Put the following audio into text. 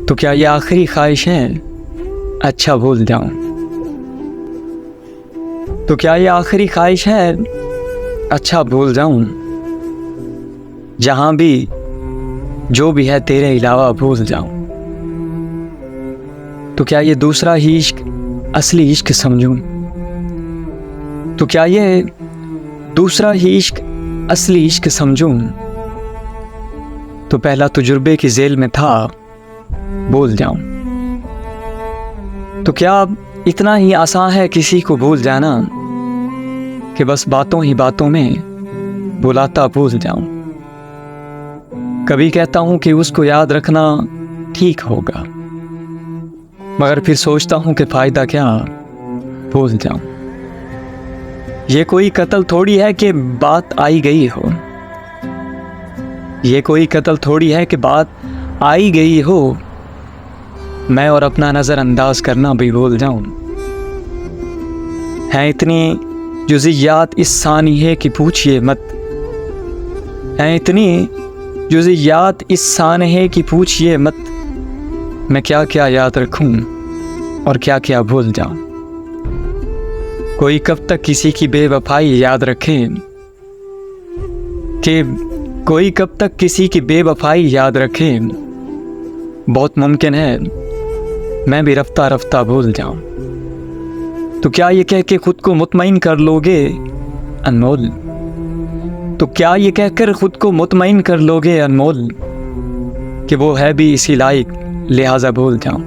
तो क्या ये आखिरी ख्वाहिश है अच्छा भूल जाऊं? तो क्या ये आखिरी ख्वाहिश है अच्छा भूल जाऊं? जहां भी जो भी है तेरे अलावा भूल जाऊं। तो क्या ये दूसरा ही इश्क असली इश्क समझूं? तो क्या ये दूसरा ही इश्क असली इश्क समझूं? तो पहला तजुर्बे की जेल में था भूल जाऊं। तो क्या इतना ही आसान है किसी को भूल जाना कि बस बातों ही बातों में बुलाता भूल जाऊं? कभी कहता हूं कि उसको याद रखना ठीक होगा, मगर फिर सोचता हूं कि फायदा क्या भूल जाऊं। ये कोई कत्ल थोड़ी है कि बात आई गई हो, ये कोई कत्ल थोड़ी है कि बात आई गई हो, मैं और अपना नज़रअंदाज करना भी भूल जाऊं। हैं इतनी जुज़ियात इस सानिये की पूछिए मत, हैं इतनी जुज़ियात इस सानिये की पूछिए मत, मैं क्या क्या याद रखूं और क्या क्या भूल जाऊं। कोई कब तक किसी की बेवफाई याद रखे, कि कोई कब तक किसी की बेवफाई याद रखे। बहुत मुमकिन है मैं भी रफ्ता रफ्ता भूल जाऊं। तो क्या ये कह के खुद को मुतमईन कर लोगे अनमोल? तो क्या ये कहकर खुद को मुतमईन कर लोगे अनमोल कि वो है भी इसी लायक लिहाजा भूल जाऊं।